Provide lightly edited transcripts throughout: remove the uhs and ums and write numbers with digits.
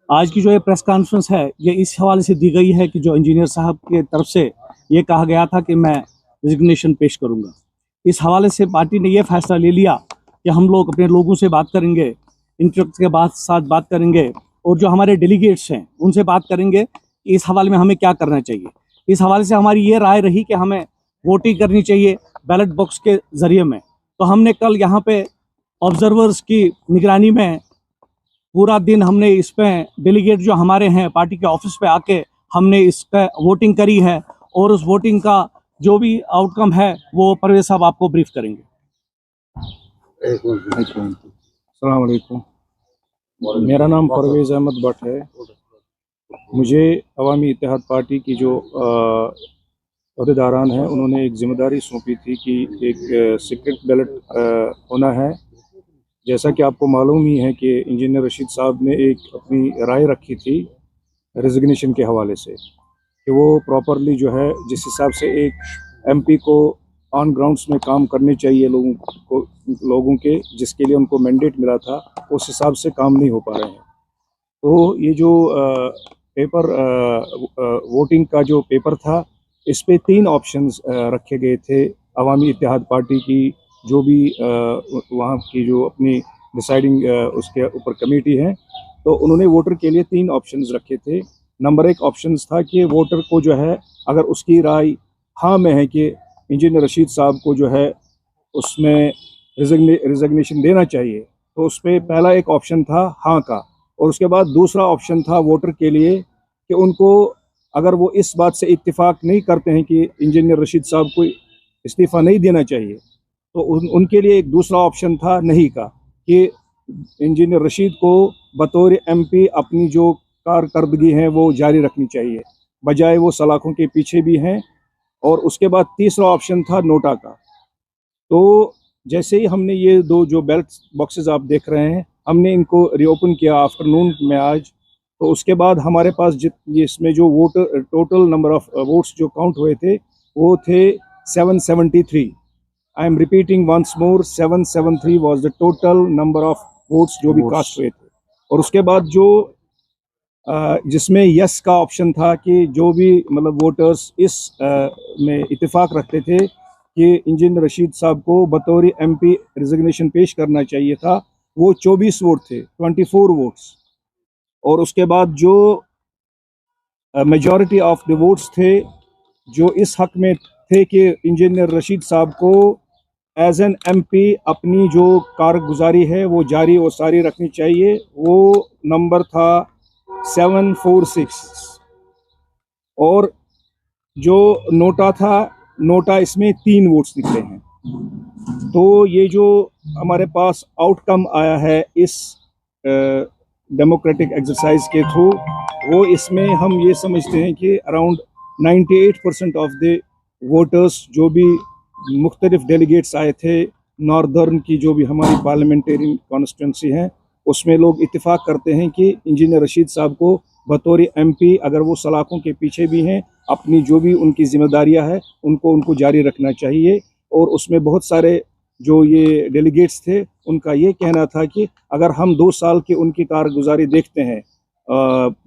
आज की जो ये प्रेस कॉन्फ्रेंस है ये इस हवाले से दी गई है कि जो इंजीनियर साहब के तरफ से ये कहा गया था कि मैं रिजिग्नेशन पेश करूंगा। इस हवाले से पार्टी ने ये फैसला ले लिया कि हम लोग अपने लोगों से बात करेंगे, इंटरेक्ट के साथ बात करेंगे और जो हमारे डेलीगेट्स हैं उनसे बात करेंगे कि इस हवाले में हमें क्या करना चाहिए। इस हवाले से हमारी ये राय रही कि हमें वोटिंग करनी चाहिए बैलेट बॉक्स के ज़रिए में। तो हमने कल यहाँ पे ऑब्जर्वर्स की निगरानी में पूरा दिन हमने इस पे डेलीगेट जो हमारे हैं पार्टी के ऑफिस पे आके हमने इसका वोटिंग करी है और उस वोटिंग का जो भी आउटकम है वो परवेज साहब आपको ब्रीफ करेंगे। अस्सलाम वालेकुम, मेरा नाम परवेज़ अहमद भट्ट है। मुझे अवामी इत्तेहाद पार्टी की जो अहदेदारान हैं उन्होंने एक जिम्मेदारी सौंपी थी कि एक सीक्रेट बैलेट होना है। जैसा कि आपको मालूम ही है कि इंजीनियर रशीद साहब ने एक अपनी राय रखी थी रेजिग्नेशन के हवाले से कि वो प्रॉपरली जो है जिस हिसाब से एक एमपी को ऑन ग्राउंड्स में काम करने चाहिए लोगों के जिसके लिए उनको मैंडेट मिला था उस हिसाब से काम नहीं हो पा रहे हैं। तो ये जो पेपर वोटिंग का जो पेपर था इस पे 3 ऑप्शंस रखे गए थे। अवामी इत्तेहाद पार्टी की जो भी वहाँ की जो अपनी डिसाइडिंग उसके ऊपर कमेटी है तो उन्होंने वोटर के लिए 3 ऑप्शंस रखे थे। नंबर 1 ऑप्शंस था कि वोटर को जो है अगर उसकी राय हाँ में है कि इंजीनियर रशीद साहब को जो है उसमें रिजिग्नेशन देना चाहिए तो उस पर पहला एक ऑप्शन था हाँ का, और उसके बाद दूसरा ऑप्शन था वोटर के लिए कि उनको अगर वो इस बात से इत्तेफाक नहीं करते हैं कि इंजीनियर रशीद साहब को इस्तीफ़ा नहीं देना चाहिए तो उनके लिए एक दूसरा ऑप्शन था नहीं का कि इंजीनियर रशीद को बतौर एमपी अपनी जो कारकर्दगी है वो जारी रखनी चाहिए बजाय वो सलाखों के पीछे भी हैं। और उसके बाद तीसरा ऑप्शन था नोटा का। तो जैसे ही हमने ये 2 जो बैलेट बॉक्सेस आप देख रहे हैं हमने इनको रीओपन किया आफ्टरनून में आज, तो उसके बाद हमारे पास इसमें जो टोटल नंबर ऑफ वोट्स जो काउंट हुए थे वो थे 773। I am repeating once more, 773 was the total number of votes जो भी कास्ट हुए थे। और उसके बाद जो जिसमें यस का ऑप्शन था कि जो भी मतलब वोटर्स इस में इत्तेफाक रखते थे कि इंजीनियर रशीद साहब को बतौर एमपी रिजिग्नेशन पेश करना चाहिए था, वो 24 वोट थे, 24 वोट्स। और उसके बाद जो मेजॉरिटी ऑफ द वोट्स थे जो इस हक में थे कि इंजीनियर रशीद साहब को एज एन एमपी अपनी जो कारगुजारी है वो जारी और सारी रखनी चाहिए, वो नंबर था 746। और जो नोटा था, नोटा इसमें 3 वोट्स निकले हैं। तो ये जो हमारे पास आउटकम आया है इस डेमोक्रेटिक एक्सरसाइज के थ्रू वो इसमें हम ये समझते हैं कि अराउंड 98% ऑफ द वोटर्स जो भी मुख्तलिफ डेलीगेट्स आए थे नॉर्दर्न की जो भी हमारी पार्लियामेंटेरियन कॉन्स्टिट्यूंसी है उसमें लोग इत्तेफाक करते हैं कि इंजीनियर रशीद साहब को बतौर एमपी अगर वो सलाखों के पीछे भी हैं अपनी जो भी उनकी जिम्मेदारियां हैं उनको जारी रखना चाहिए। और उसमें बहुत सारे जो ये डेलीगेट्स थे उनका ये कहना था कि अगर हम 2 साल की उनकी कारगुजारी देखते हैं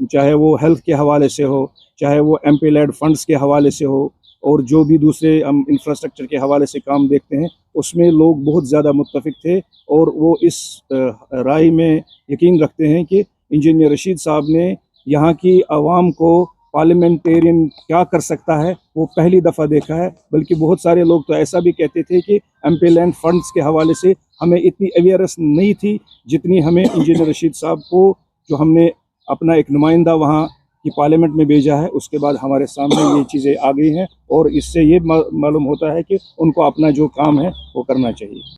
चाहे वो हेल्थ के हवाले से हो, चाहे वो एमपी लेड फंड्स के हवाले से हो और जो भी दूसरे हम इंफ्रास्ट्रक्चर के हवाले से काम देखते हैं उसमें लोग बहुत ज़्यादा मुत्तफिक थे और वो इस राय में यकीन रखते हैं कि इंजीनियर रशीद साहब ने यहाँ की आवाम को पार्लियामेंटेरियन क्या कर सकता है वो पहली दफ़ा देखा है। बल्कि बहुत सारे लोग तो ऐसा भी कहते थे कि एमपी लैंड फंड्स के हवाले से हमें इतनी अवेयरनेस नहीं थी जितनी हमें इंजीनियर रशीद साहब को जो हमने अपना एक नुमाइंदा वहाँ की पार्लियामेंट में भेजा है उसके बाद हमारे सामने ये चीज़ें आ गई हैं और इससे ये मालूम होता है कि उनको अपना जो काम है वो करना चाहिए।